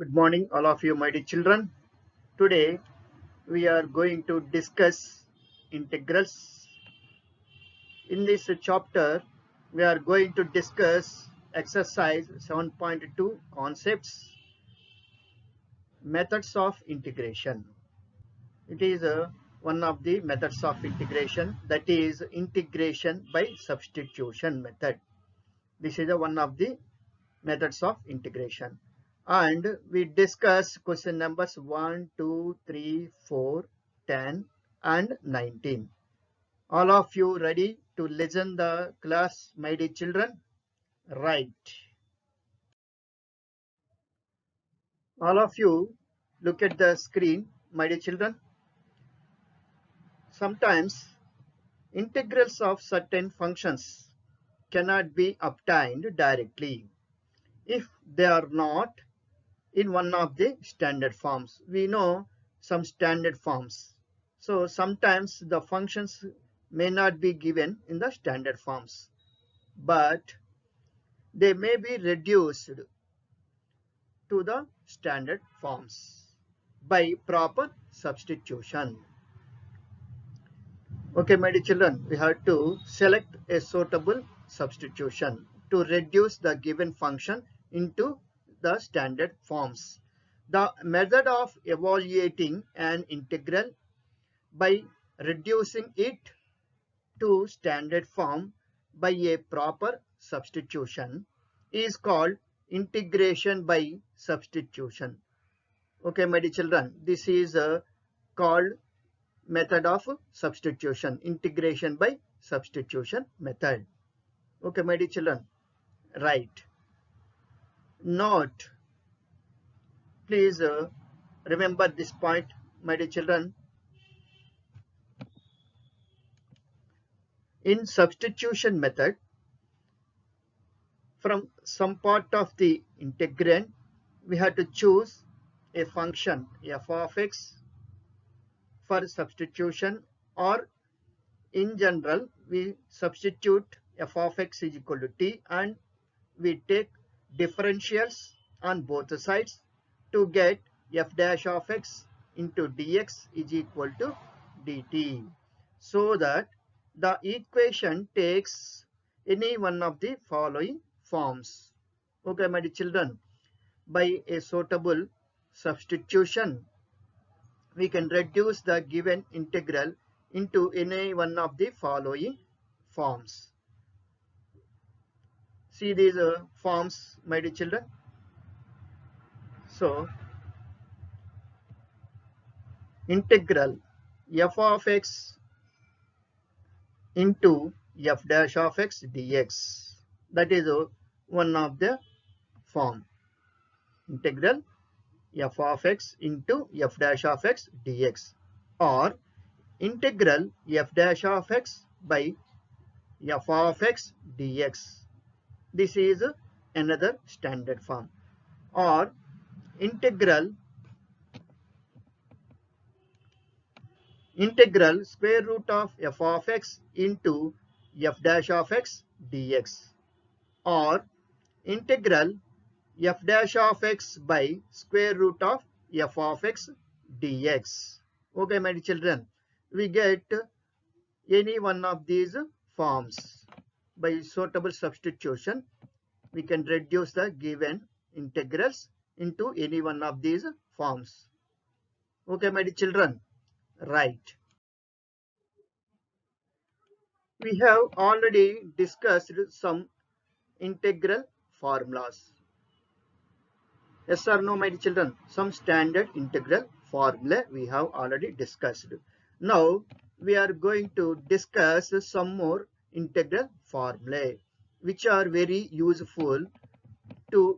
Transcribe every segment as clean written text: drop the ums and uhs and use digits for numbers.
Good morning, all of you, my dear children. Today we are going to discuss integrals. In this chapter, we are going to discuss exercise 7.2 concepts, methods of integration. It is one of the methods of integration, that is integration by substitution method. This is one of the methods of integration, and we discuss question numbers 1, 2, 3, 4, 10 and 19. All of you ready to listen the class, my dear children? Right. All of you look at the screen, my dear children. Sometimes integrals of certain functions cannot be obtained directly if they are not in one of the standard forms. We know some standard forms. So sometimes the functions may not be given in the standard forms, but they may be reduced to the standard forms by proper substitution. Okay, my dear children, we have to select a suitable substitution to reduce the given function into the standard forms. The method of evaluating an integral by reducing it to standard form by a proper substitution is called integration by substitution. Okay, my dear children, this is called method of substitution, integration by substitution method. Okay, my dear children, right. Note, please remember this point, my dear children. In substitution method, from some part of the integrand, we have to choose a function f of x for substitution, or in general we substitute f of x is equal to t and we take differentials on both sides to get f dash of x into dx is equal to dt, so that the equation takes any one of the following forms. Okay, my dear children, by a suitable substitution we can reduce the given integral into any one of the following forms. See these forms, my dear children. So integral f of x into f dash of x dx, that is one of the form. Integral f of x into f dash of x dx, or integral f dash of x by f of x dx. This is another standard form. Or integral square root of f of x into f dash of x dx, or integral f dash of x by square root of f of x dx. Okay, my dear children, we get any one of these forms. By suitable substitution we can reduce the given integrals into any one of these forms. Okay, my dear children, right. We have already discussed some integral formulas. Yes or no, my dear children? Some standard integral formula we have already discussed. Now we are going to discuss some more integral formulae which are very useful to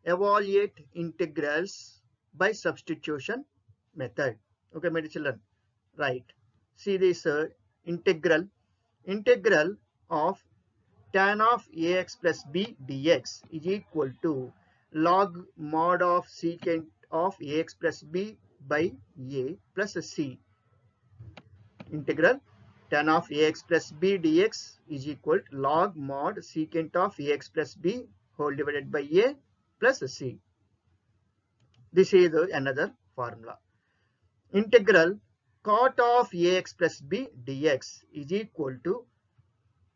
evaluate integrals by substitution method. Okay, my dear children, right. See this integral of tan of ax plus b dx is equal to log mod of secant of ax plus b by a plus c. Integral tan of ax plus b dx is equal to log mod secant of ax plus b whole divided by a plus c. This is another formula. Integral cot of ax plus b dx is equal to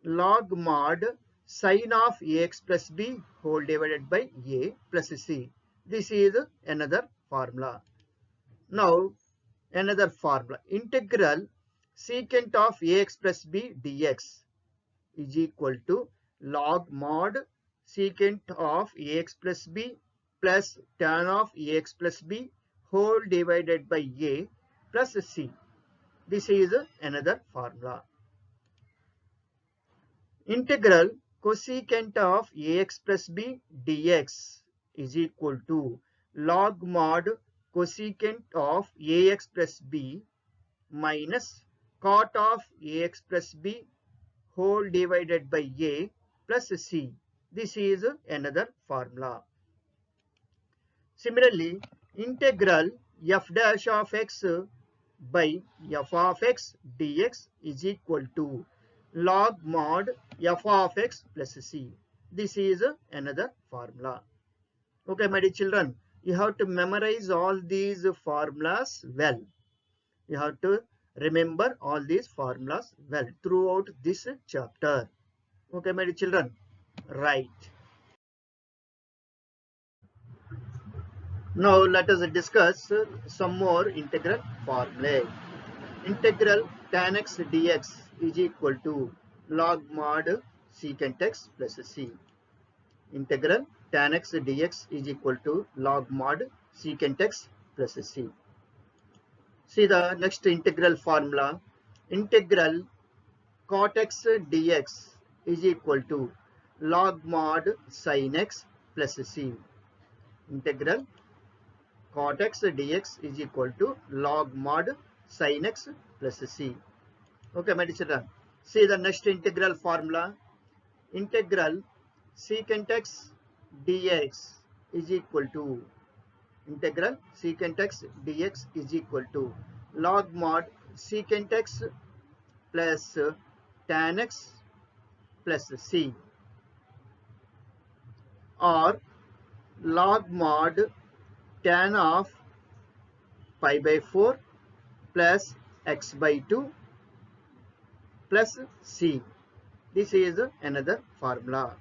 log mod sin of ax plus b whole divided by a plus c. This is another formula. Now another formula. Integral secant of ax plus b dx is equal to log mod secant of ax plus b plus tan of ax plus b whole divided by a plus c. This is another formula. Integral cosecant of ax plus b dx is equal to log mod cosecant of ax plus b minus cot of ax plus b whole divided by a plus c. This is another formula. Similarly, integral f dash of x by f of x dx is equal to log mod f of x plus c. This is another formula. Okay, my dear children, you have to memorize all these formulas well. You have to remember all these formulas well throughout this chapter. Okay, my dear children, right. Now let us discuss some more integral formulae. Integral tan x dx is equal to log mod secant x plus c. Integral tan x dx is equal to log mod secant x plus c. See the next integral formula. Integral cot x dx is equal to log mod sin x plus c. Integral cot x dx is equal to log mod sin x plus c. Okay, my dear children. See the next integral formula. Integral secant x dx is equal to integral secant x dx is equal to log mod secant x plus tan x plus c, or log mod tan of pi by 4 plus x by 2 plus c. This is another formula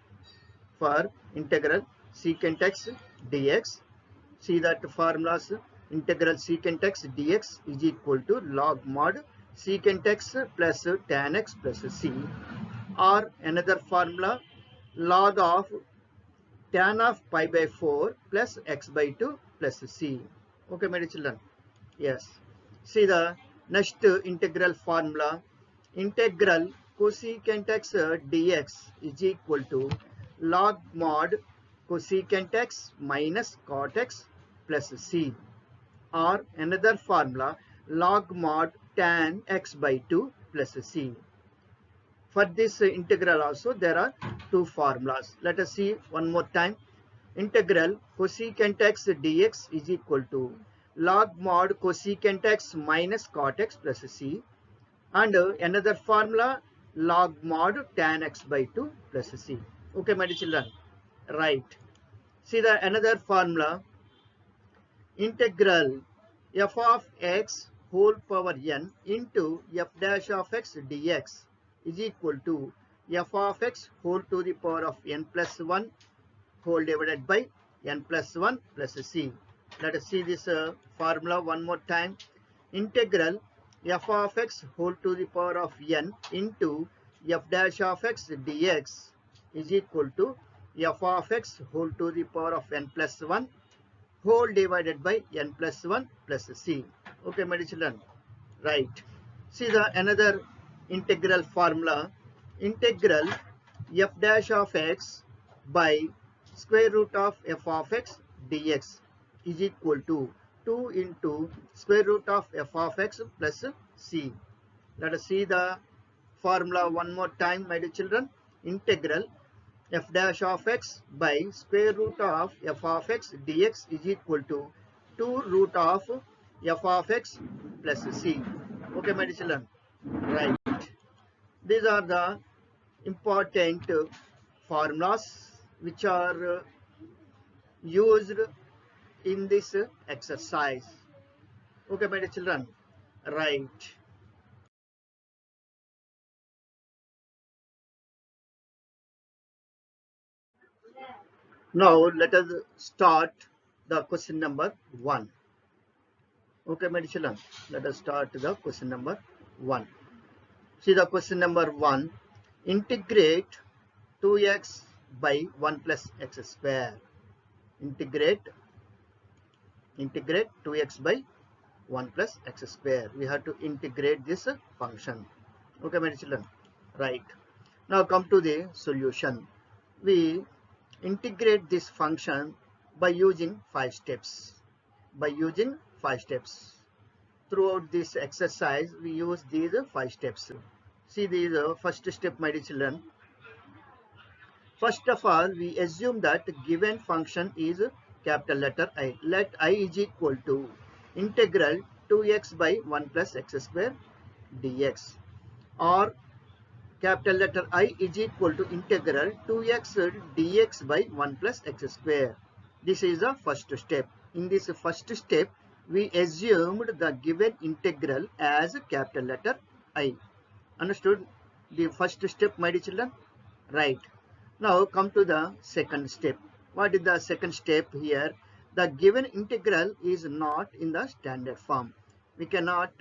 for integral secant x dx. See that formulas. Integral secant x dx is equal to log mod secant x plus tan x plus c, or another formula log of tan of pi by 4 plus x by 2 plus c. Okay, my dear children. Yes. See the next integral formula. Integral cosecant x dx is equal to log mod cosecant x minus cot x plus c, or another formula log mod tan x by 2 plus c. For this integral also there are two formulas. Let us see one more time. Integral cosecant x dx is equal to log mod cosecant x minus cot x plus c, and another formula log mod tan x by 2 plus c. Okay, my dear children, right. See the another formula. Integral f of x whole power n into f dash of x dx is equal to f of x whole to the power of n plus 1 whole divided by n plus 1 plus c. Let us see this formula one more time. Integral f of x whole to the power of n into f dash of x dx is equal to f of x whole to the power of n plus 1 whole divided by n plus 1 plus c. Okay, my dear children, right. See the another integral formula. Integral f dash of x by square root of f of x dx is equal to 2 into square root of f of x plus c. Let us see the formula one more time, my dear children. Integral f dash of x by square root of f of x dx is equal to 2 root of f of x plus c. Okay, my dear children, right. These are the important formulas which are used in this exercise. Okay, my dear children, right. Now let us start the question number 1. Okay, my dear children, let us start the question number 1. See the question number 1. Integrate 2x by 1 plus x square. Integrate 2x by 1 plus x square. We have to integrate this function. Okay, my dear children, right. Now come to the solution. We integrate this function by using 5 steps. Throughout this exercise, we use these 5 steps. See these first step, my dear children. First of all, we assume that given function is capital letter I. Let I is equal to integral 2x by 1 plus x square dx, or capital letter I is equal to integral 2x dx by 1 plus x square. This is the first step. In this first step, we assumed the given integral as capital letter I. Understood the first step, my dear children? Right. Now come to the second step. What is the second step here? The given integral is not in the standard form. We cannot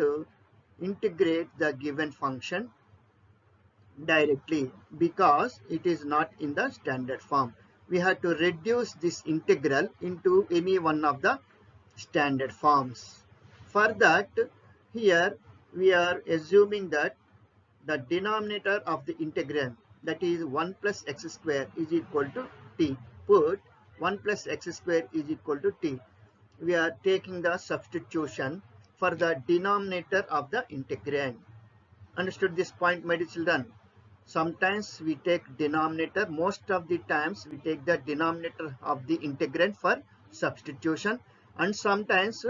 integrate the given function directly because it is not in the standard form. We have to reduce this integral into any one of the standard forms. For that, here we are assuming that the denominator of the integral, that is 1 plus x square, is equal to t. Put 1 plus x square is equal to t. We are taking the substitution for the denominator of the integrand. Understood this point, my dear children? Sometimes we take denominator, most of the times we take the denominator of the integrand for substitution, and sometimes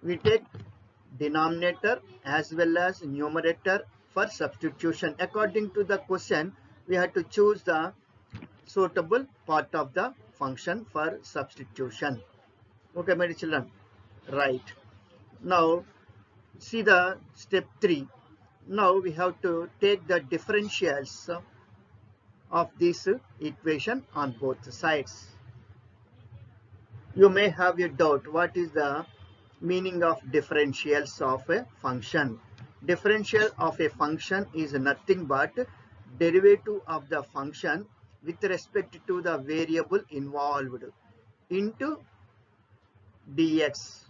we take denominator as well as numerator for substitution. According to the question, we have to choose the suitable part of the function for substitution. Okay, my dear children, right. Now see the step 3. Now we have to take the differentials of this equation on both sides. You may have a doubt, what is the meaning of differentials of a function? Differential of a function is nothing but derivative of the function with respect to the variable involved into dx.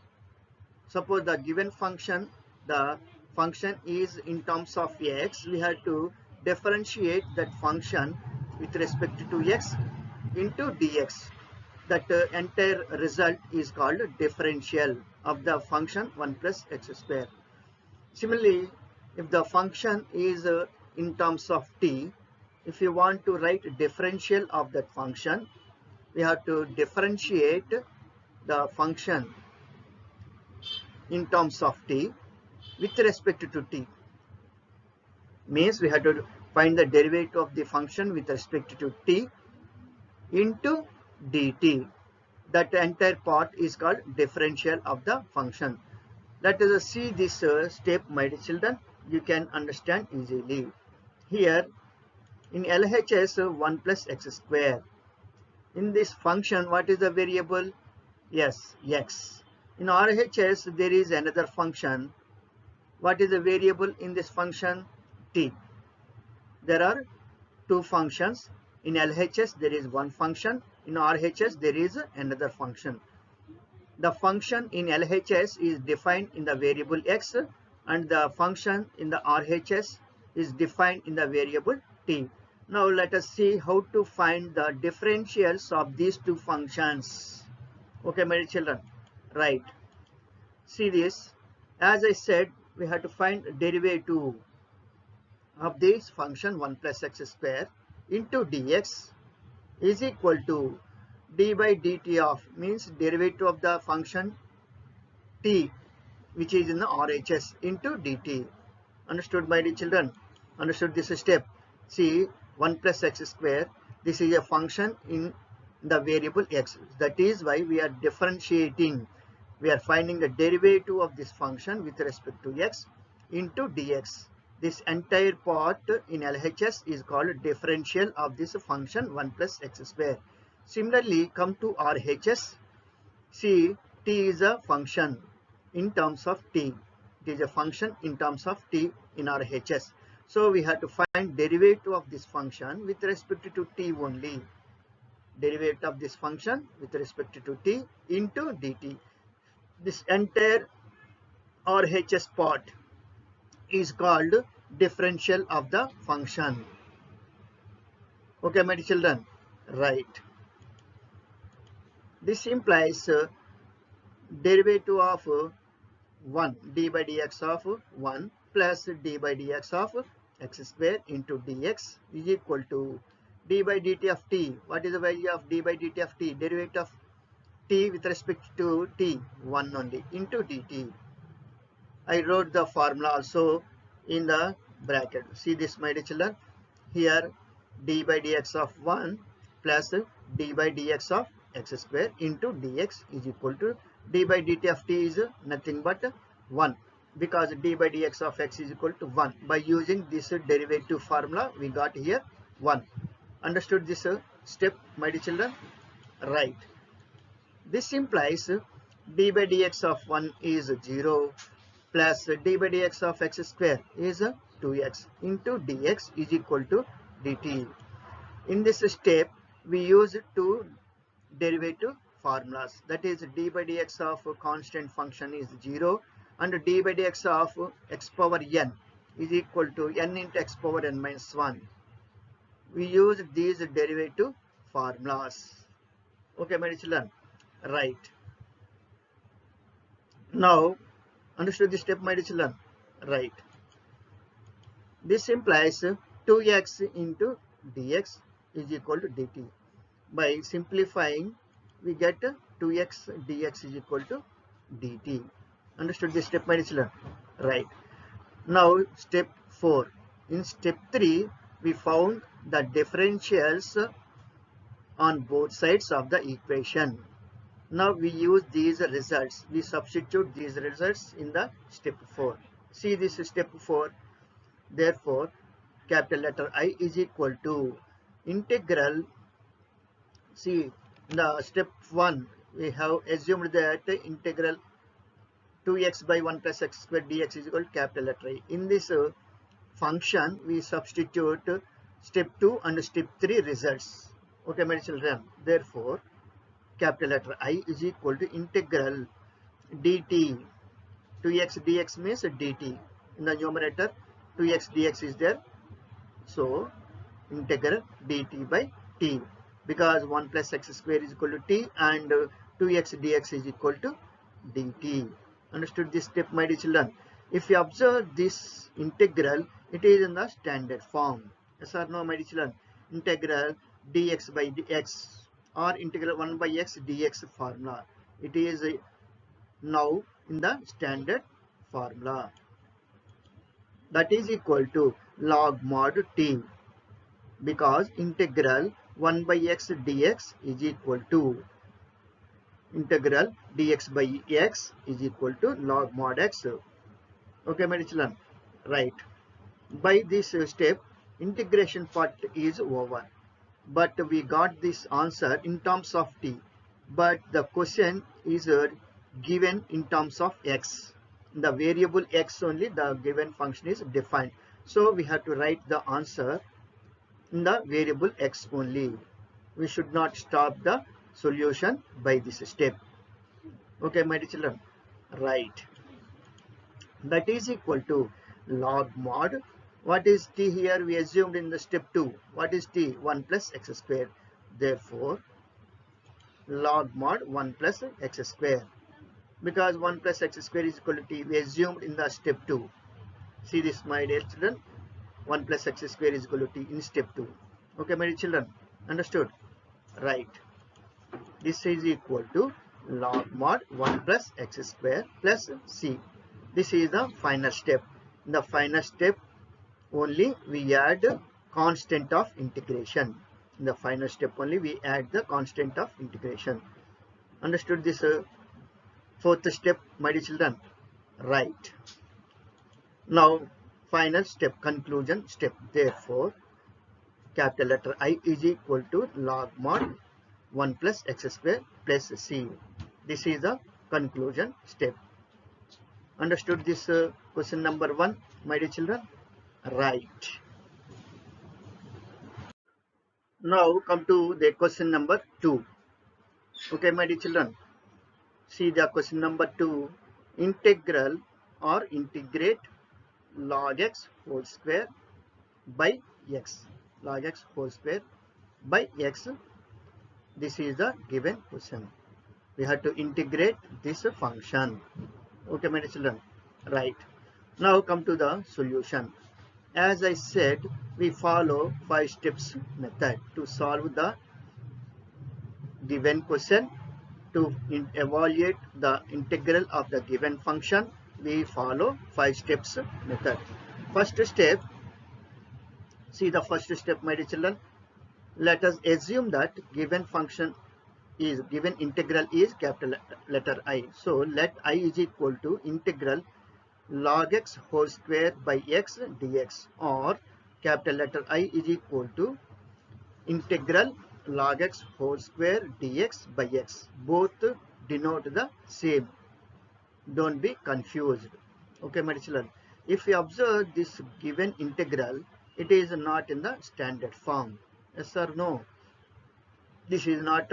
Suppose the given function, the function is in terms of x, we have to differentiate that function with respect to x into dx. That entire result is called differential of the function 1 plus x square. Similarly, if the function is in terms of t, if you want to write differential of that function, we have to differentiate the function in terms of t with respect to t. Means we have to find the derivative of the function with respect to t into dt. That entire part is called differential of the function. Let us see this step, my dear children. You can understand easily. Here in LHS 1 plus x square. In this function, what is the variable? Yes, x. In RHS, there is another function. What is the variable in this function? T. There are two functions. In LHS, there is one function. In RHS, there is another function. The function in LHS is defined in the variable x, and the function in the RHS is defined in the variable t. Now let us see how to find the differentials of these two functions. Okay, my dear children, right. See this. As I said, we have to find derivative of this function 1 plus x square into dx is equal to d by dt of, means derivative of the function t which is in the RHS into dt. Understood, my dear children? Understood this step? See, 1 plus x square, this is a function in the variable x. That is why we are differentiating. We are finding the derivative of this function with respect to x into dx. This entire part in LHS is called differential of this function 1 plus x square. Similarly, come to RHS. See, t is a function in terms of t. It is a function in terms of t in RHS. So we have to find derivative of this function with respect to t only. Derivative of this function with respect to t into dt. This entire RHS part is called differential of the function. Okay, my children, right. This implies derivative of 1 d by dx of 1 plus d by dx of x square into dx is equal to d by dt of t. What is the value of d by dt of t? Derivative of t with respect to t, 1 only, into dt. I wrote the formula also in the bracket. See this, my dear children. Here d by dx of 1 plus d by dx of x square into dx is equal to d by dt of t is nothing but 1, because d by dx of x is equal to 1. By using this derivative formula, we got here 1. Understood this step, my dear children? Right. This implies d by dx of 1 is 0 plus d by dx of x square is 2x into dx is equal to dt. In this step, we use two derivative formulas. That is, d by dx of a constant function is 0 and d by dx of x power n is equal to n into x power n minus 1. We use these derivative formulas. Okay, my children? Right. Now, understood this step, my children? Right. This implies 2x into dx is equal to dt. By simplifying, we get 2x dx is equal to dt. Understood this step, my children? Right. Now, step 4. In step 3, we found the differentials on both sides of the equation. Now we use these results. We substitute these results in the step 4. See this step 4. Therefore, capital letter I is equal to integral. See, in the step 1, we have assumed that integral 2x by 1 plus x square dx is equal to capital letter I. In this function, we substitute step 2 and step 3 results. Okay, my children. Therefore, capital letter I is equal to integral dt. 2x dx means dt. In the numerator, 2x dx is there. So, integral dt by t. Because 1 plus x square is equal to t and 2x dx is equal to dt. Understood this step, my dear children? If you observe this integral, it is in the standard form. Yes or no, my dear children? Integral dx by dx or integral 1 by x dx formula. It is now in the standard formula. That is equal to log mod t, because integral 1 by x dx is equal to integral dx by x is equal to log mod x. Okay, my children? Right. By this step, integration part is over. But we got this answer in terms of t. But the question is given in terms of x. The variable x only, the given function is defined. So we have to write the answer in the variable x only. We should not stop the solution by this step. Okay, my dear children? Right. That is equal to log mod. What is t here? We assumed in the step 2. What is t? 1 plus x square. Therefore, log mod 1 plus x square. Because 1 plus x square is equal to t, we assumed in the step 2. See this, my dear children? 1 plus x square is equal to t in step 2. Okay, my dear children? Understood? Right. This is equal to log mod 1 plus x square plus c. This is the final step. In the final step, only we add constant of integration. In the final step only we add the constant of integration. Understood this fourth step, my dear children? Right. Now final step, conclusion step. Therefore capital letter I is equal to log mod 1 plus x square plus c. This is the conclusion step. Understood this question number 1, my dear children? Right. Now come to the question number 2. Okay, my dear children. See the question number 2. Integral or integrate log x whole square by x. Log x whole square by x. This is the given question. We have to integrate this function. Okay, my dear children. Right. Now come to the solution. As I said, we follow 5 steps method to solve the given question. To evaluate the integral of the given function, we follow 5 steps method. First step, see the first step, my dear children. Let us assume that given function is given integral is capital letter I. So let I is equal to integral log x whole square by x dx, or capital letter I is equal to integral log x whole square dx by x. Both denote the same. Don't be confused. Okay, my children. If you observe this given integral, it is not in the standard form. Yes or no? This is not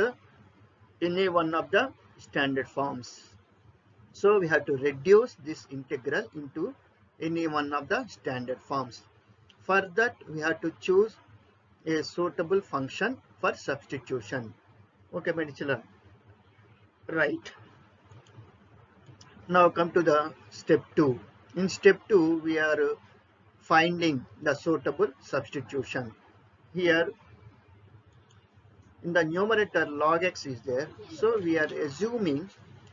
any one of the standard forms. So we have to reduce this integral into any one of the standard forms. For that, we have to choose a suitable function for substitution. Okay, my children. Right. Now come to the step 2. In step 2, we are finding the suitable substitution. Here, in the numerator, log x is there. So we are assuming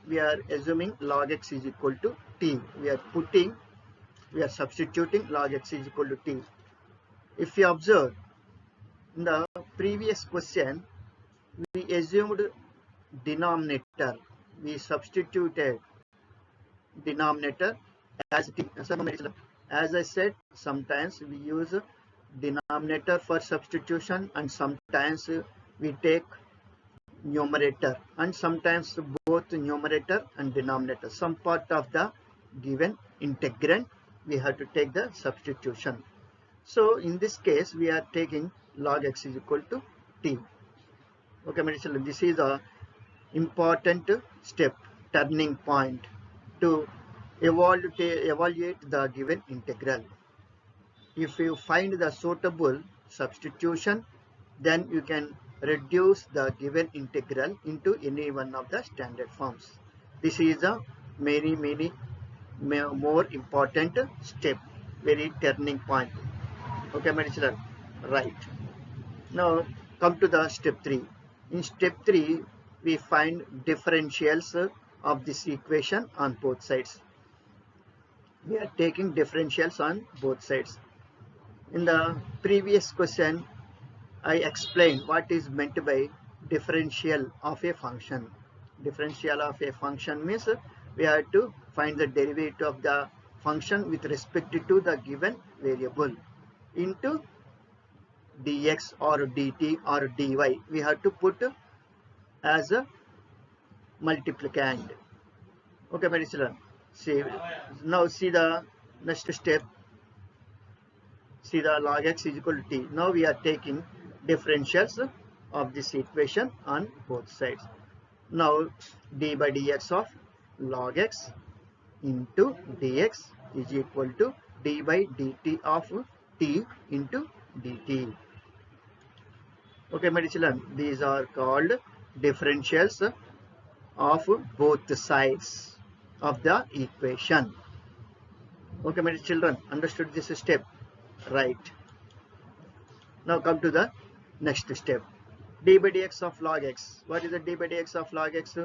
log x is equal to t. We are substituting log x is equal to t. If you observe, in the previous question, we assumed denominator. We substituted denominator as t. As I said, sometimes we use denominator for substitution, and sometimes we take numerator, and sometimes both numerator and denominator. Some part of the given integrand we have to take the substitution. So in this case, we are taking log x is equal to t. Okay, my children, this is a important step, turning point to evaluate the given integral. If you find the suitable substitution, then you can reduce the given integral into any one of the standard forms. This is a many more important step, very turning point. Okay, my children. Right. Now come to the step 3. In step 3, we find differentials of this equation on both sides. We are taking differentials on both sides. In the previous question, I explained what is meant by differential of a function. Differential of a function means we have to find the derivative of the function with respect to the given variable into dx or dt or dy. We have to put as a multiplicand. Okay, my children. Now see the next step. See the log x is equal to t. Now we are taking differentials of this equation on both sides. Now d by dx of log x into dx is equal to d by dt of t into dt. Okay, my children, these are called differentials of both sides of the equation. Okay, my children, understood this step? Right. Now come to the next step. D by dx of log x. What is the d by dx of log x?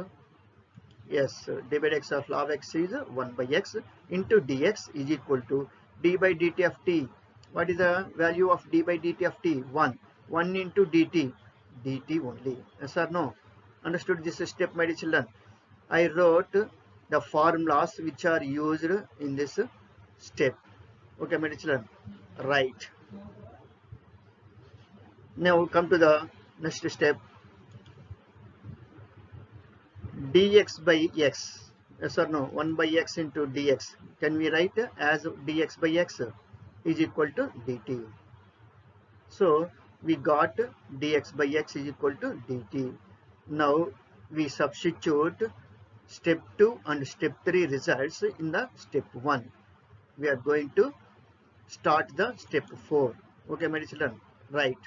Yes, d by dx of log x is 1 by x into dx is equal to d by dt of t. What is the value of d by dt of t? 1. 1 into dt only. Yes or no? Understood this step, my dear children? I wrote the formulas which are used in this step. Okay, my dear children? Right. Now come to the next step. Dx by x. Yes or no? 1 by x into dx. Can we write as dx by x is equal to dt? So we got dx by x is equal to dt. Now we substitute step 2 and step 3 results in the step 1. We are going to start the step 4. Okay, my children? Right.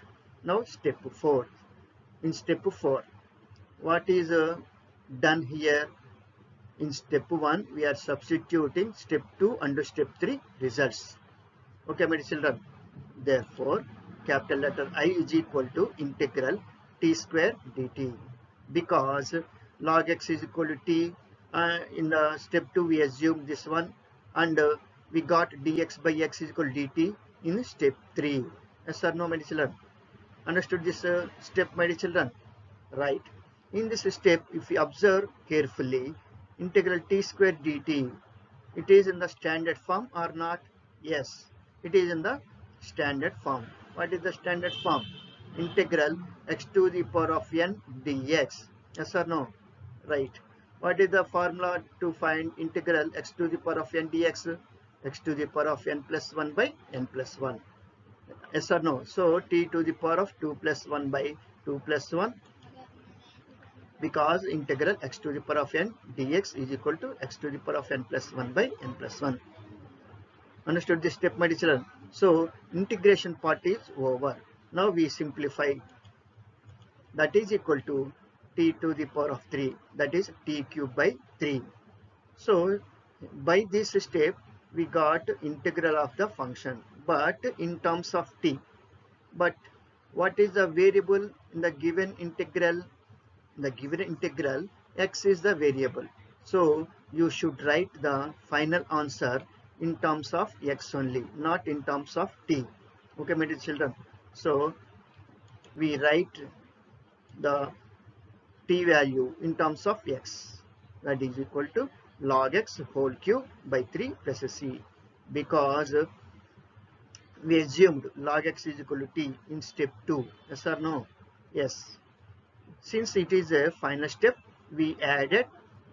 Now step 4. In step 4, what is done here? In step 1, we are substituting step 2 and step 3 results. Okay, my children. Therefore, capital letter I is equal to integral t square dt. Because log x is equal to t, in the step 2 we assume this one, and we got dx by x is equal to dt in step 3. Yes or no, my children? Understood this step, my children? Right. In this step, if we observe carefully, integral t square dt, it is in the standard form or not? Yes, it is in the standard form. What is the standard form? Integral x to the power of n dx. Yes or no? Right. What is the formula to find integral x to the power of n dx? X to the power of n plus 1 by n plus 1. Yes or no? So t to the power of 2 plus 1 by 2 plus 1, because integral x to the power of n dx is equal to x to the power of n plus 1 by n plus 1. Understood this step, my children? So integration part is over. Now we simplify. That is equal to t to the power of 3. That is t cube by 3. So by this step, we got integral of the function, but in terms of t. But what is the variable in the given integral? The given integral, x is the variable. So you should write the final answer in terms of x only, not in terms of t. Okay, my dear children? So we write the t value in terms of x. That is equal to log x whole cube by 3 plus c. Because we assumed log x is equal to t in step 2. Yes or no? Yes. Since it is a final step, we added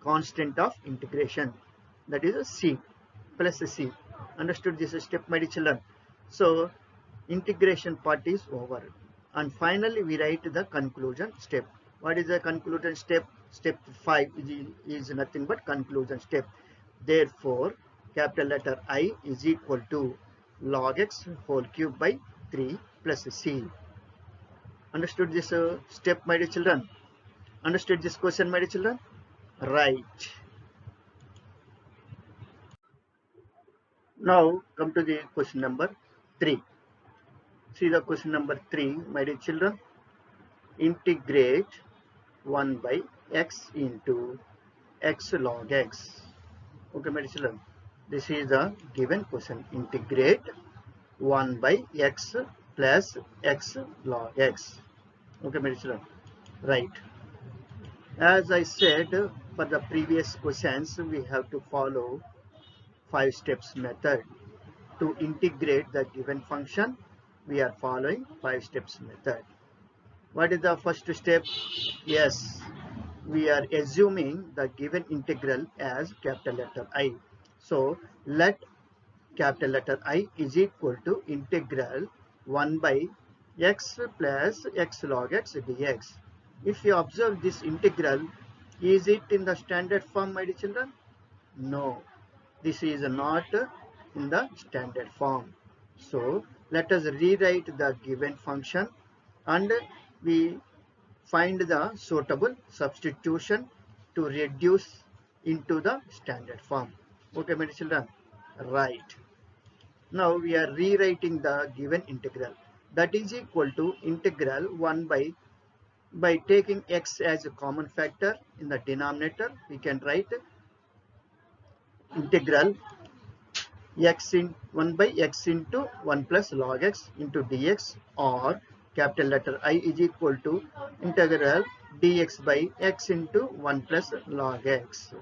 constant of integration, that is a c plus a c. Understood this step, my dear children? So integration part is over, and finally we write the conclusion step. What is the conclusion step? Step 5 is nothing but conclusion step. Therefore, capital letter I is equal to log x whole cube by 3 plus c. Understood this step, my dear children? Understood this question, my dear children? Right. Now come to the question number 3. See the question number 3, my dear children. Integrate 1 by x into x log x. Okay, my dear children. This is the given question. Integrate 1 by x plus x log x. Okay, my dear children. Right. As I said, for the previous questions, we have to follow 5 steps method. To integrate the given function, we are following 5 steps method. What is the first step? Yes, we are assuming the given integral as capital letter I. So let capital letter I is equal to integral 1 by x plus x log x dx. If you observe this integral, is it in the standard form, my dear children? No, this is not in the standard form. So let us rewrite the given function and we find the suitable substitution to reduce into the standard form. Okay, my children? Right. Now we are rewriting the given integral. That is equal to integral 1 by taking x as a common factor in the denominator, we can write integral x in 1 by x into 1 plus log x into dx, or capital letter I is equal to integral dx by x into 1 plus log x.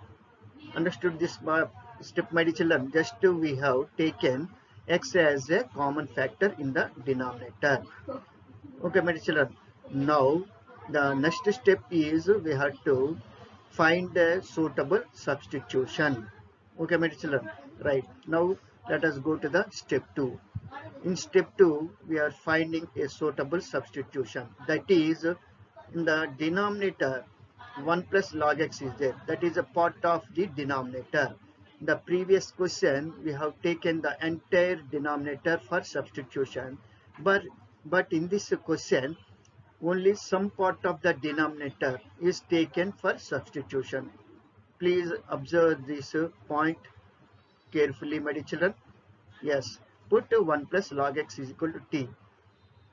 Understood this step, my dear children? Just we have taken x as a common factor in the denominator. Okay, my dear children. Now the next step is we have to find a suitable substitution. Okay, my dear children. Right. Now let us go to the step 2. In step 2, we are finding a suitable substitution. That is, in the denominator, 1 plus log x is there. That is a part of the denominator. In the previous question, we have taken the entire denominator for substitution. But in this question, only some part of the denominator is taken for substitution. Please observe this point carefully, my dear children. Yes, put 1 plus log x is equal to t.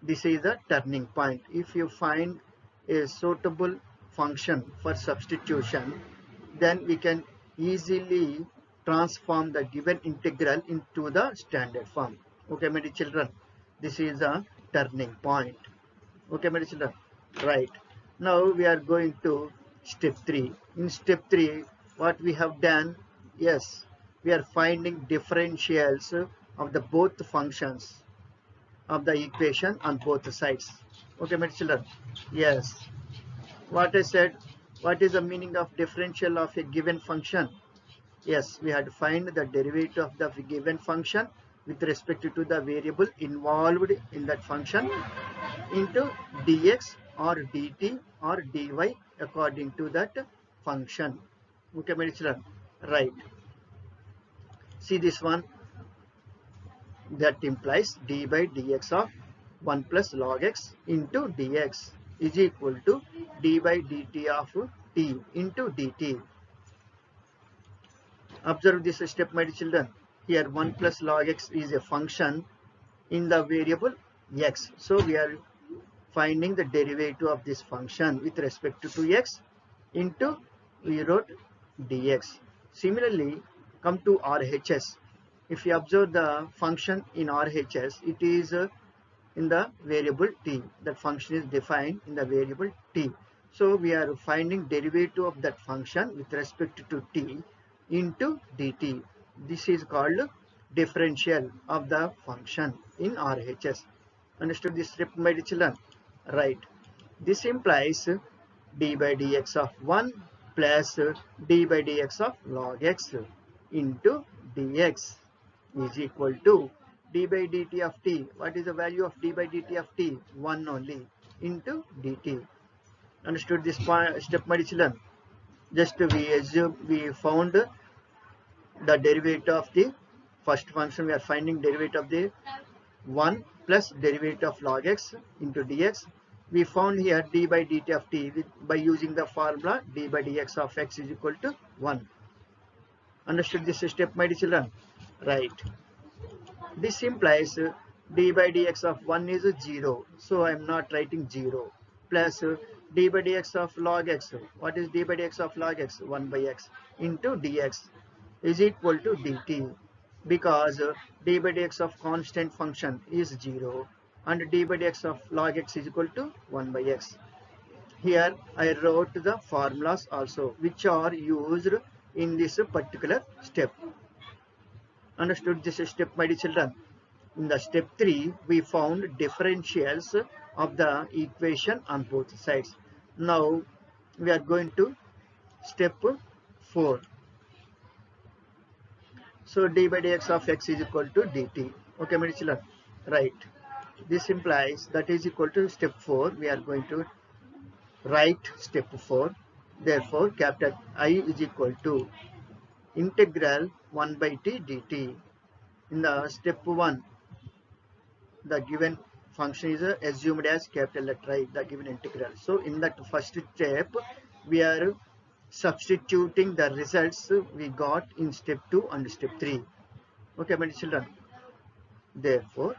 This is the turning point. If you find a suitable function for substitution, then we can easily transform the given integral into the standard form. Okay, my dear children, this is the turning point. Okay, my dear children, right. Now we are going to step 3. In step 3, what we have done, yes, we are finding differentials of the both functions of the equation on both sides. Okay, my children. Yes. What I said, what is the meaning of differential of a given function? Yes, we had to find the derivative of the given function with respect to the variable involved in that function into dx or dt or dy according to that function. Okay, my children. Right. See this one. That implies d by dx of 1 plus log x into dx is equal to d by dt of t into dt. Observe this step, my children. Here 1 plus log x is a function in the variable x. So we are finding the derivative of this function with respect to x into we wrote dx. Similarly, come to RHS. If you observe the function in RHS, it is in the variable t. That function is defined in the variable t. So we are finding derivative of that function with respect to t into dt. This is called differential of the function in RHS. Understood this step, my dear children? Right. This implies d by dx of 1 plus d by dx of log x into dx is equal to d by dt of t. What is the value of d by dt of t? 1 only into dt. Understood this step, my children? Just we found the derivative of the first function. We are finding derivative of the 1 plus derivative of log x into dx. We found here d by dt of t by using the formula d by dx of x is equal to 1. Understood this step, my children? Right. This implies d by dx of 1 is 0. So I am not writing 0. Plus d by dx of log x. What is d by dx of log x? 1 by x into dx is equal to dt. Because d by dx of constant function is 0 and d by dx of log x is equal to 1 by x. Here I wrote the formulas also which are used in this particular step. Understood this step, my dear children? In the step 3, we found differentials of the equation on both sides. Now we are going to step 4. So d by dx of x is equal to dt. Okay, my dear children? Right. This implies that is equal to step 4. We are going to write step 4. Therefore, capital I is equal to integral 1 by t dt. In the step 1, the given function is assumed as capital letter I, the given integral. So in that first step, we are substituting the results we got in step 2 and step 3. Okay, my children. Therefore,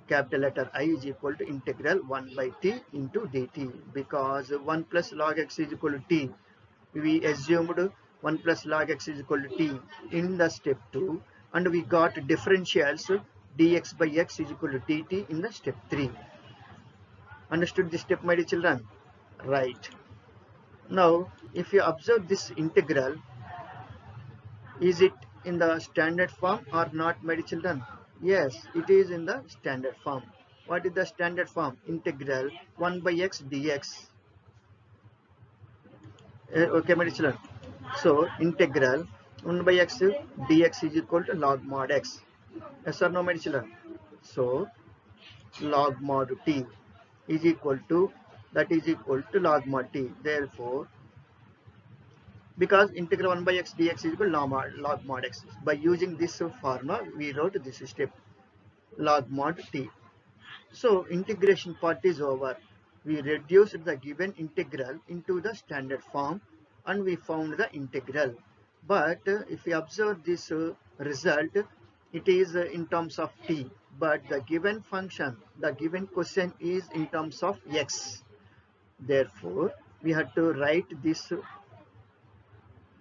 capital letter I is equal to integral 1 by t into dt. Because 1 plus log x is equal to t, we assumed 1 plus log x is equal to t in the step 2, and we got differentials dx by x is equal to dt in the step 3. Understood this step, my dear children? Right. Now, if you observe this integral, is it in the standard form or not, my dear children? Yes, it is in the standard form. What is the standard form? Integral 1 by x dx. Okay, my dear children. So, integral 1 by x dx is equal to log mod x. Yes or no, my dear children? So, log mod t is equal to, that is equal to log mod t. Therefore, because integral 1 by x dx is equal to log mod x. By using this formula, we wrote this step, log mod t. So integration part is over. We reduced the given integral into the standard form and we found the integral. But if we observe this result, it is in terms of t. But the given function, the given question is in terms of x. Therefore, we have to write this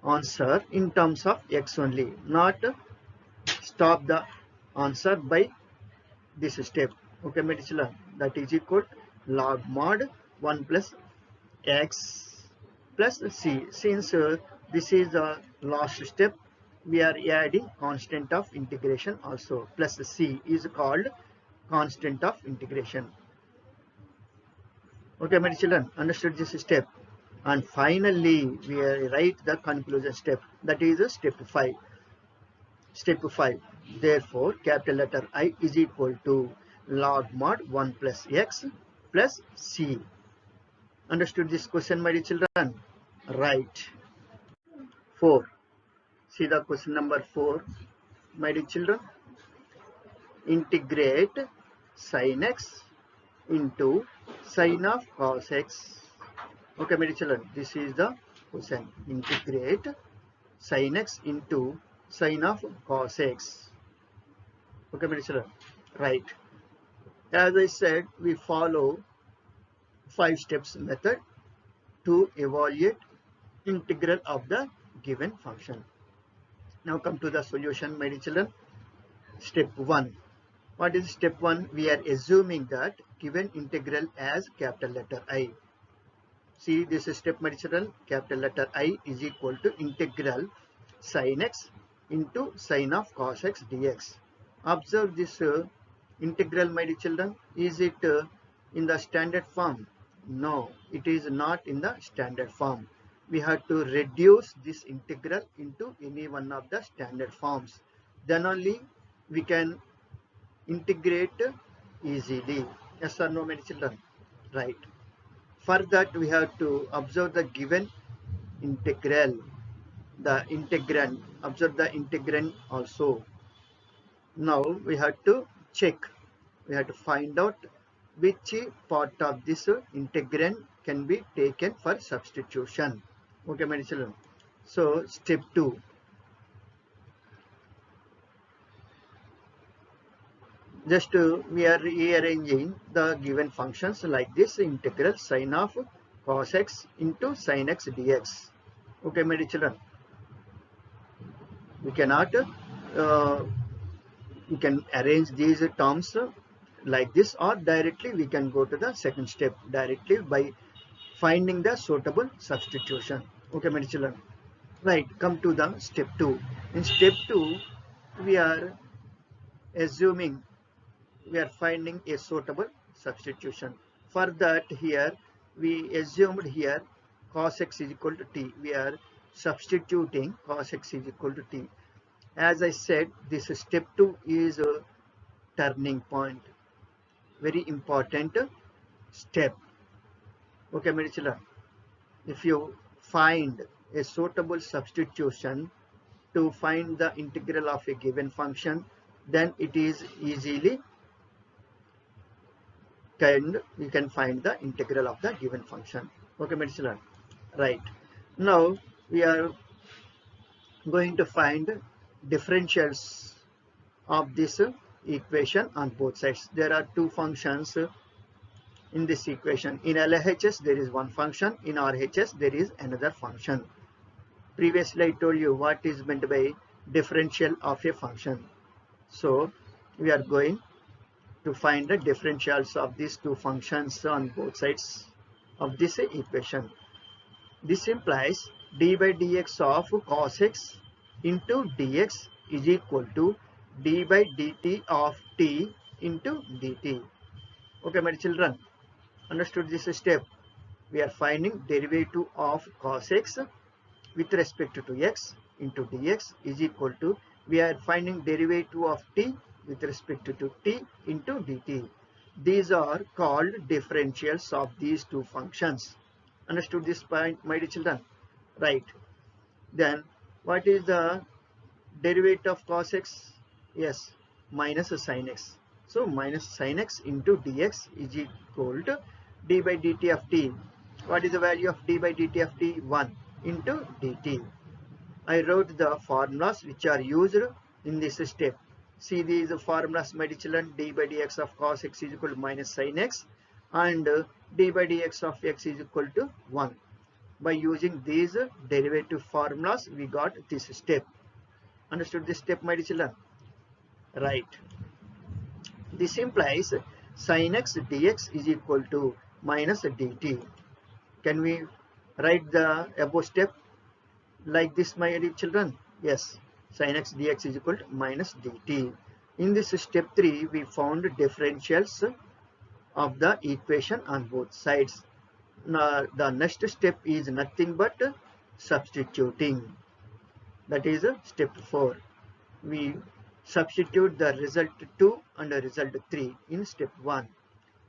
answer in terms of x only, not stop the answer by this step. Okay, my dear, that is equal log mod 1 plus x plus c. Since this is the last step, we are adding constant of integration also. Plus c is called constant of integration. Okay, my children, understood this step. And finally, we write the conclusion step. That is step 5. Step 5. Therefore, capital letter I is equal to log mod 1 plus x plus c. Understood this question, my dear children? Right. 4. See the question number 4, my dear children. Integrate sin x into sin of cos x. Okay, my dear children, this is the question. Integrate sin x into sin of cos x. Okay, my dear children. Right. As I said, we follow 5 steps method to evaluate integral of the given function. Now come to the solution, my dear children. Step 1. What is step 1? We are assuming that given integral as capital letter I. See this is step, my dear children. Capital letter I is equal to integral sin x into sin of cos x dx. Observe this integral, my dear children. Is it in the standard form? No, it is not in the standard form. We have to reduce this integral into any one of the standard forms. Then only we can integrate easily. Yes or no, my dear children? Right. For that, we have to observe the given integral, the integrand. Observe the integrand also. Now we have to check. We have to find out which part of this integrand can be taken for substitution. Okay, my children. So step 2. Just we are rearranging the given functions like this: integral sin of cos x into sin x dx. Okay, my children. We cannot we can arrange these terms like this, or directly we can go to the second step directly by finding the suitable substitution. Okay, my children. Right, come to the step 2. In step 2, we are assuming, we are finding a suitable substitution. For that, here we assumed here cos x is equal to t. We are substituting cos x is equal to t. As I said, this step 2 is a turning point, very important step. Okay, my children. If you find a suitable substitution to find the integral of a given function, then it is easily you can find the integral of the given function. Okay, my children. Right. Now we are going to find differentials of this equation on both sides. There are two functions in this equation. In LHS there is one function, in RHS there is another function. Previously I told you what is meant by differential of a function. So we are going to find the differentials of these two functions on both sides of this equation. This implies d by dx of cos x into dx is equal to d by dt of t into dt. Okay, my children, understood this step? We are finding derivative of cos x with respect to x into dx is equal to, we are finding derivative of t with respect to t into dt. These are called differentials of these two functions. Understood this point, my dear children? Right. Then what is the derivative of cos x? Yes, minus sin x. So minus sin x into dx is equal to d by dt of t. What is the value of d by dt of t? 1 into dt. I wrote the formulas which are used in this step. See these formulas, my dear children. D by dx of cos x is equal to minus sin x, and d by dx of x is equal to 1. By using these derivative formulas, we got this step. Understood this step, my dear children? Right. This implies sin x dx is equal to minus dt. Can we write the above step like this, my dear children? Yes, sin x dx is equal to minus dt. In this step 3, we found differentials of the equation on both sides. Now, the next step is nothing but substituting. That is step 4. We substitute the result 2 and the result 3 in step 1.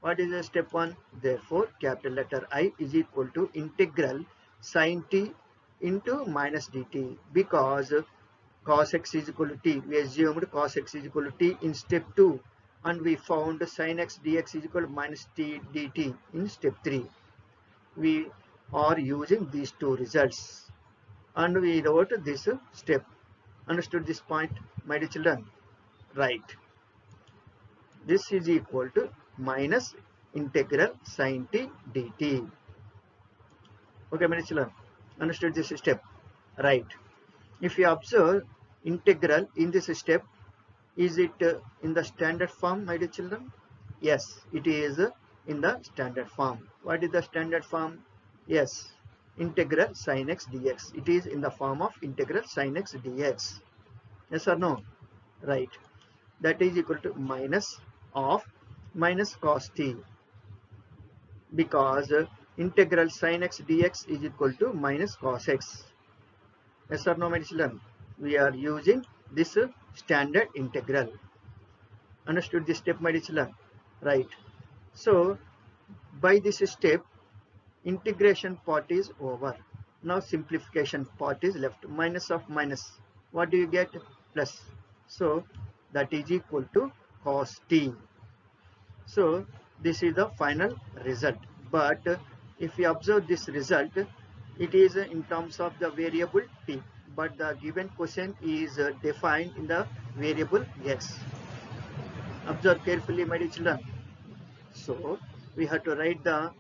What is the step 1? Therefore, capital letter I is equal to integral sin t into minus dt, because cos x is equal to t. We assumed cos x is equal to t in step 2, and we found sin x dx is equal to minus t dt in step 3. We are using these two results, and we wrote this step. Understood this point, my dear children? Right. This is equal to minus integral sin t dt. Okay, my dear children, understood this step? Right. If you observe integral in this step, is it in the standard form, my dear children? Yes, it is in the standard form. What is the standard form? Yes, integral sin x dx. It is in the form of integral sin x dx. Yes or no? Right. That is equal to minus of minus cos t, because integral sin x dx is equal to minus cos x. Yes or no, my children? We are using this standard integral. Understood this step, my children? Right. So by this step, integration part is over. Now simplification part is left. Minus of minus, what do you get? Plus. So that is equal to cos t. So this is the final result. But if we observe this result, it is in terms of the variable t, but the given question is defined in the variable x. Observe carefully, my dear children. So we have to write the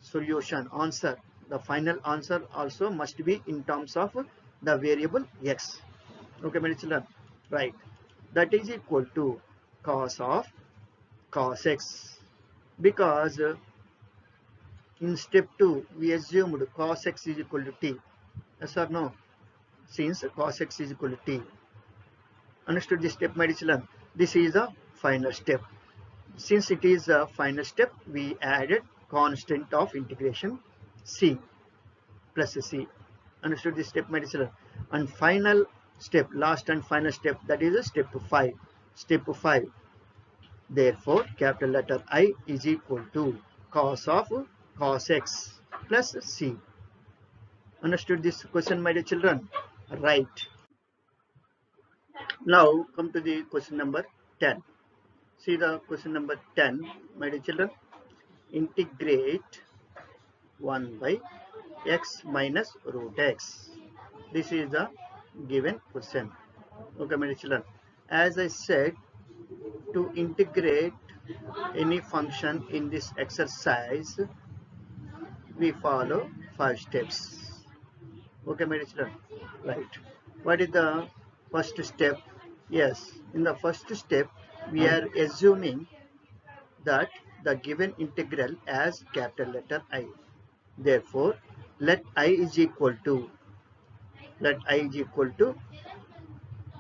solution answer. The final answer also must be in terms of the variable x. Okay, my dear children? Right. That is equal to cos of cos x, because in step 2 we assumed cos x is equal to t. Yes or no? Since cos x is equal to t. Understood this step, my dear children? This is the final step. Since it is the final step, we added constant of integration c plus c. Understood this step, my dear children? And final step, last and final step, that is step 5. Step 5. Therefore, capital letter I is equal to cos of cos x plus c. Understood this question, my dear children? Right. Now come to the question number 10. See the question number 10, my dear children. Integrate 1 by x minus root x. This is the given question. Okay, my dear children. As I said, to integrate any function in this exercise, we follow 5 steps. Okay, my dear children? Right. What is the first step? Yes, in the first step, we are assuming that the given integral as capital letter I. Therefore, let I is equal to let I is equal to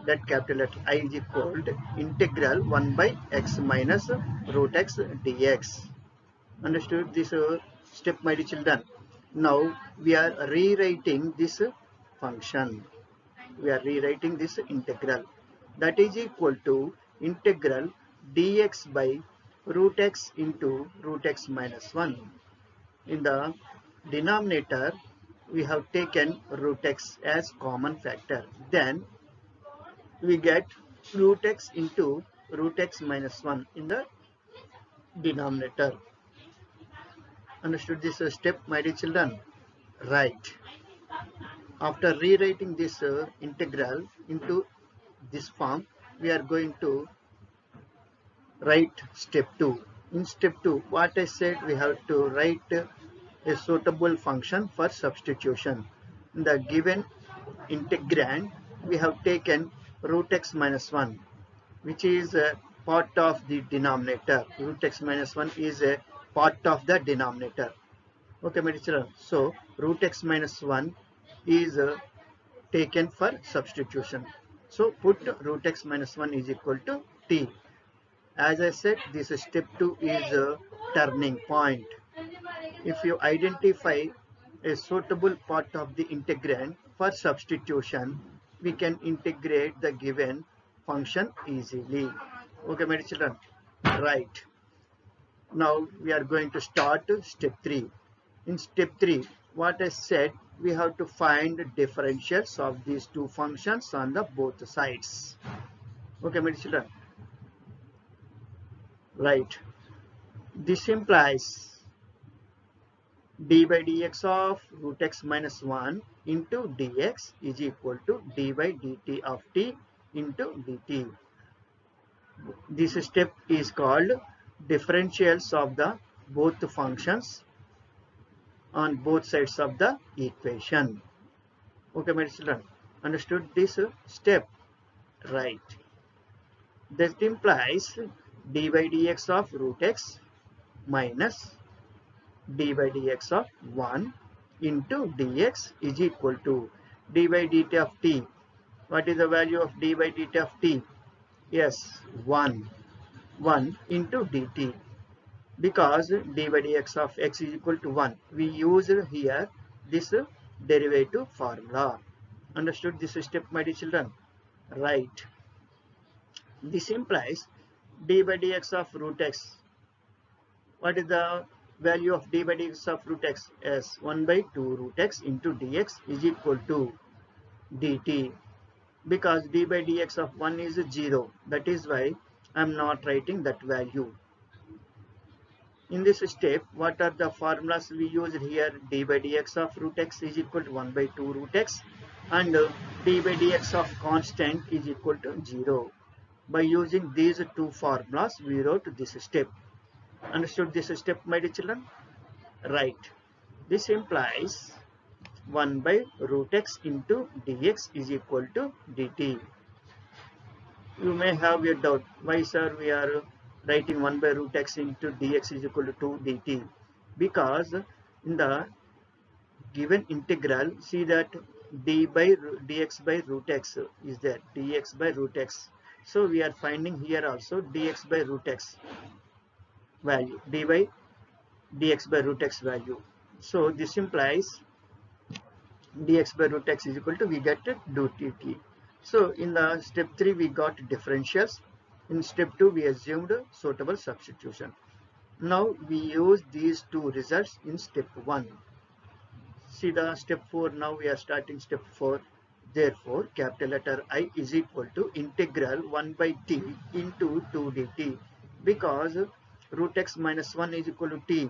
that capital letter I is equal to integral 1 by x minus root x dx. Understood this step, my dear children? Now we are rewriting this function. We are rewriting this integral. That is equal to integral dx by root x into root x minus 1. In the denominator, we have taken root x as common factor. Then we get root x into root x minus 1 in the denominator. Understood this step, my dear children? Right. After rewriting this integral into this form, we are going to write step 2. In step 2, what I said, we have to write a suitable function for substitution. In the given integrand, we have taken root x minus 1, which is a part of the denominator. Root x minus 1 is a part of the denominator. Okay, my teacher. So, root x minus 1 is taken for substitution. So, put root x minus 1 is equal to t. As I said, this step 2 is a turning point. If you identify a suitable part of the integrand for substitution, we can integrate the given function easily. Okay, my children? Right. Now we are going to start step 3. In step 3, what I said, we have to find differentials of these two functions on the both sides. Okay, my children? Right. This implies d by dx of root x minus 1 into dx is equal to d by dt of t into dt. This step is called differentials of the both functions on both sides of the equation. Okay, my children, understood this step? Right. That implies d by dx of root x minus d by dx of 1 into dx is equal to d by dt of t. What is the value of d by dt of t? Yes, 1 into dt. Because d by dx of x is equal to 1, we use here this derivative formula. Understood this step, my dear children? Right. This implies d by dx of root x. What is the value of d by dx of root x? As 1 by 2 root x into dx is equal to dt. Because d by dx of 1 is 0. That is why I am not writing that value. In this step, what are the formulas we used here? D by dx of root x is equal to 1 by 2 root x and d by dx of constant is equal to 0. By using these two formulas, we wrote this step. Understood this step, my dear children? Right. This implies 1 by root x into dx is equal to dt. You may have a doubt, why sir we are writing 1 by root x into dx is equal to 2 dt? Because in the given integral, see that d by dx by root x is there, dx by root x. So we are finding here also dx by root x value, d by dx by root x value. So this implies dx by root x is equal to, we get dt. So in the step 3 we got differentials. In step 2 we assumed suitable substitution. Now we use these two results in step 1. See the step 4, now we are starting step 4. Therefore capital letter I is equal to integral 1 by t into 2 dt. Because root x minus 1 is equal to t.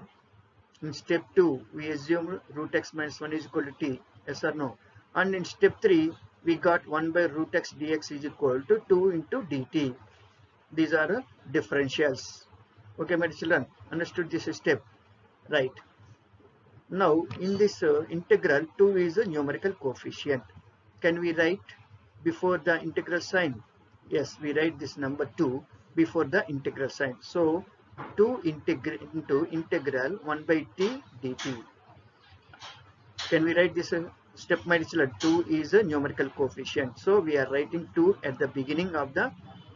In step 2 we assume root x minus 1 is equal to t. Yes or no? And in step 3 we got 1 by root x dx is equal to 2 into dt. These are differentials. Okay, my children, understood this step? Right. Now in this integral, 2 is a numerical coefficient. Can we write before the integral sign? Yes, we write this number 2 before the integral sign. So 2 into integral 1 by t dt. Can we write this step, my children? 2 is a numerical coefficient. So we are writing 2 at the beginning of the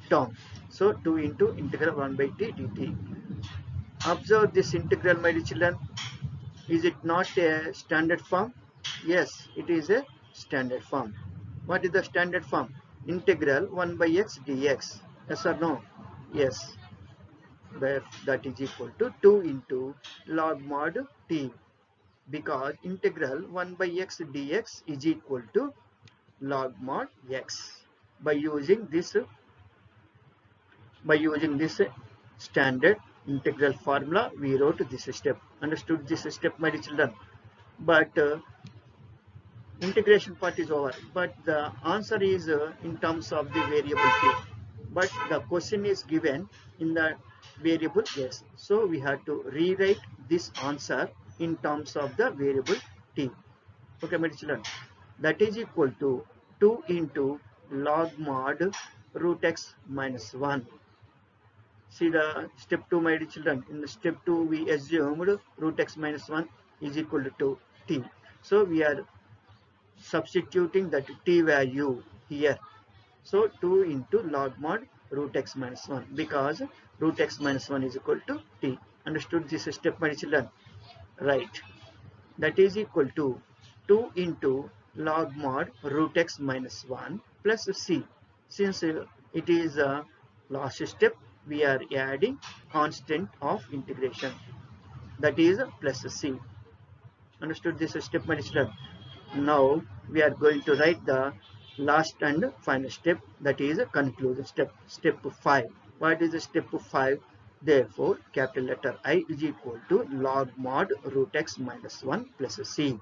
term. So 2 into integral 1 by t dt. Observe this integral, my children. Is it not a standard form? Yes, it is a standard form. What is the standard form? Integral 1 by x dx. Yes or no? Yes. That is equal to 2 into log mod t, because integral 1 by x dx is equal to log mod x. By using this standard integral formula, we wrote this step. Understood this step, my children? But integration part is over, but the answer is in terms of the variable t, but the question is given in the variable x, so we have to rewrite this answer in terms of the variable t. Okay, my children, that is equal to 2 into log mod root x minus 1. See the step 2, my children. In the step 2 we assumed root x minus 1 is equal to t, so we are substituting that t value here. So 2 into log mod root x minus 1, because root x minus 1 is equal to t. Understood this step, my children? Right. That is equal to 2 into log mod root x minus 1 plus c. Since it is a last step, we are adding constant of integration, that is plus c. Understood this step, my children? Now we are going to write the last and final step, that is a conclusion step, step 5. What is the step 5? Therefore, capital letter I is equal to log mod root x minus 1 plus c.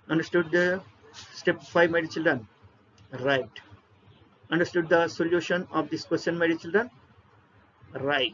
Understood the step 5, my children? Right. Understood the solution of this question, my children? Right.